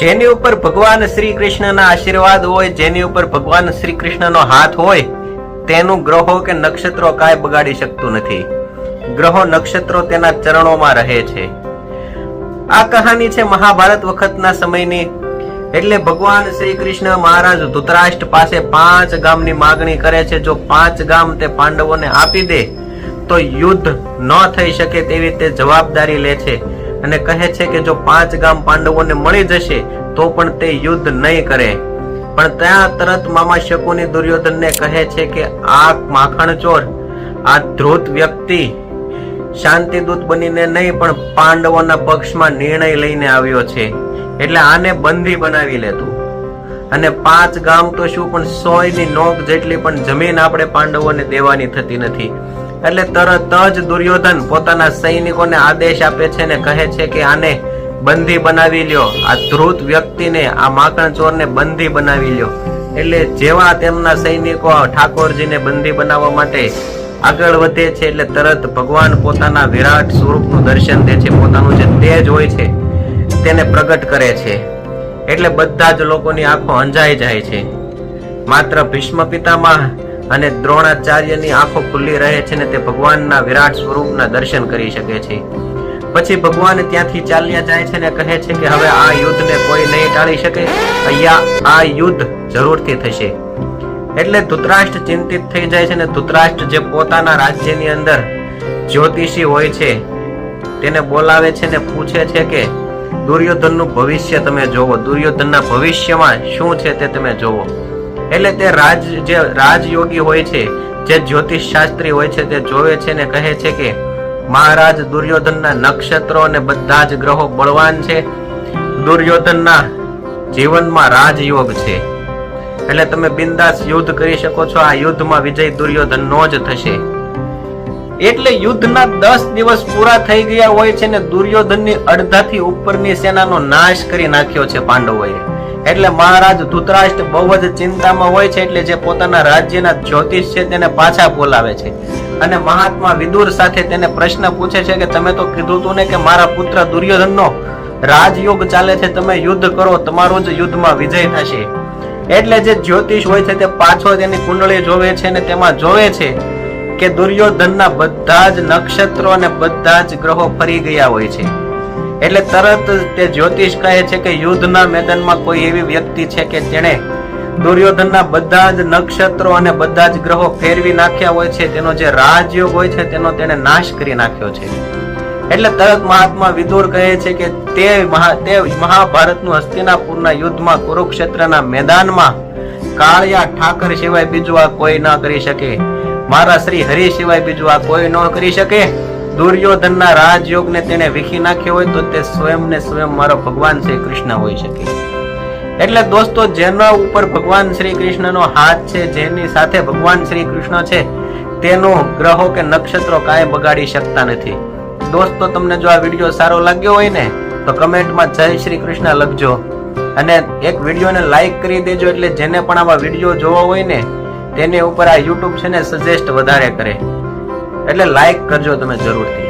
જેની ઉપર ભગવાન શ્રી કૃષ્ણના આશીર્વાદ હોય, જેની ઉપર ભગવાન શ્રી કૃષ્ણનો હાથ હોય, તેનું ગ્રહો કે નક્ષત્રો કાંઈ બગાડી શકતું નથી. ગ્રહો નક્ષત્રો તેના ચરણોમાં રહે છે. આ કહાની છે મહાભારત વખતના સમયની. એટલે ભગવાન શ્રી કૃષ્ણ મહારાજ ધૃતરાષ્ટ્ર પાસે 5 ગામની માગણી કરે છે. જો 5 ગામ તે પાંડવોને આપી દે તો યુદ્ધ ન થઈ શકે તેવી તે જવાબદારી લે છે અને કહે છે કે જો 5 ગામ પાંડવોને મળી જશે તો પણ તે યુદ્ધ નહીં કરે. પણ ત્યાં તરત મામા શકુની દુર્યોધનને કહે છે કે આ માખણચોર, આ ધ્રુત વ્યક્તિ શાંતિદૂત બનીને નહીં પણ પાંડવોના પક્ષમાં નિર્ણય લઈને આવ્યો છે, એટલે આને બંધી બનાવી લેતું. અને 5 ગામ તો શું પણ 100 ની નોક જેટલી પણ જમીન આપણે પાંડવોને દેવાની થતી નથી. એટલે તરત જ દુર્યોધન પોતાના સૈનિકોને આદેશ આપે છે અને કહે છે કે આને બંધી બનાવી લ્યો, આ ધ્રુત વ્યક્તિને, આ માખણચોરને બંધી બનાવી લ્યો. એટલે જેવા તેમના સૈનિકો ઠાકોરજીને બંધી બનાવવા માટે આગળ વધે છે એટલે તરત ભગવાન પોતાના વિરાટ સ્વરૂપનું દર્શન દે છે. પોતાનું જે તેજ હોય છે તેને પ્રગટ કરે છે. એટલે બધા જ લોકોની આંખો અંજાઈ જાય છે. માત્ર ભીષ્મ પિતામહ અને દ્રોણાચાર્યની આંખો ખુલ્લી રહે છે ને તે ભગવાનના વિરાટ સ્વરૂપના દર્શન કરી શકે છે. પછી ભગવાન ત્યાંથી ચાલ્યા જાય છે ને કહે છે કે હવે આ યુદ્ધને કોઈ નહીં ટાળી શકે, અહીંયા આ યુદ્ધ જરૂરથી થશે. એટલે ધૃતરાષ્ટ્ર ચિંતિત થઈ જાય છે ને ધૃતરાષ્ટ્ર જે પોતાના રાજ્યની અંદર જ્યોતિષી હોય છે તેને બોલાવે છે ને પૂછે છે કે દુર્યોધનનું ભવિષ્ય તમે જોવો, દુર્યોધનના ભવિષ્યમાં શું છે તે તમે જોવો. એટલે તે જે રાજયોગી હોય છે, જે જ્યોતિષ શાસ્ત્રી હોય છે તે જોવે છે ને કહે છે કે મહારાજ દુર્યોધનના નક્ષત્રો અને બધા જ ગ્રહો બળવાન છે, દુર્યોધનના જીવનમાં રાજયોગ છે, એટલે તમે બિંદાસ યુદ્ધ કરી શકો છો. આ યુદ્ધમાં વિજય દુર્યોધનનો જ થશે. એટલે યુદ્ધના 10 દિવસ પૂરા થઈ ગયા હોય છે ને દુર્યોધનની અડધાથી ઉપરની સેનાનો નાશ કરી નાખ્યો છે પાંડવોએ. એટલે મહારાજ ધૃતરાષ્ટ્ર બહુ જ ચિંતામાં હોય છે. એટલે જે પોતાના રાજ્યના જ્યોતિષ છે તેને પાછા બોલાવે છે અને મહાત્મા વિદુર સાથે તેને પ્રશ્ન પૂછે છે કે તમે તો કીધું તું ને કે મારા પુત્ર દુર્યોધનનો રાજયોગ ચાલે છે, તમે યુદ્ધ કરો, તમારો જ યુદ્ધમાં વિજય થશે. એટલે જે જ્યોતિષ હોય છે તે પાછો તેની કુંડળી જોવે છે અને તેમાં જોવે છે કે દુર્યોધનના બધા જ નક્ષત્રો અને બધા જ ગ્રહો ફરી ગયા હોય છે. એટલે તરત તે જ્યોતિષ કહે છે કે યુદ્ધના મેદાનમાં કોઈ એવી વ્યક્તિ છે કે જેણે દુર્યોધનના બધા જ નક્ષત્રો અને બધા જ ગ્રહો ફેરવી નાખ્યા હોય છે, તેનો જે રાજયોગ હોય છે તેનો તેને નાશ કરી નાખ્યો છે. એટલે તરત મહાત્મા વિદુર કહે છે કે તે મહાભારતનું હસ્તિનાપુરના યુદ્ધમાં કુરુક્ષેત્રના મેદાનમાં કાળિયા ઠાકર સિવાય બીજું આ કોઈ ન કરી શકે, મારા શ્રી હરિ સિવાય બીજું આ કોઈ ન કરી શકે. દુર્યોધનના રાજયોગને તેને વિખી નાખ્યો હોય તો તે સ્વયં ને સ્વયં મારો ભગવાન શ્રી કૃષ્ણ હોઈ શકે. એટલે દોસ્તો, જેના ઉપર ભગવાન શ્રી કૃષ્ણનો હાથ છે, જેની સાથે ભગવાન શ્રી કૃષ્ણ છે, તેનો ગ્રહો કે નક્ષત્રો કાંઈ બગાડી શકતા નથી. દોસ્તો, તમને જો આ વિડીયો સારો લાગ્યો હોય ને તો કમેન્ટમાં જય શ્રી કૃષ્ણ લખજો અને એક વિડીયોને લાઈક કરી દેજો. એટલે જેને પણ આવા વિડીયો જોવા હોય ને તેની ઉપર આ યુટ્યુબ છે ને સજેસ્ટ વધારે કરે. એટલે લાઈક કરજો તમે જરૂરથી.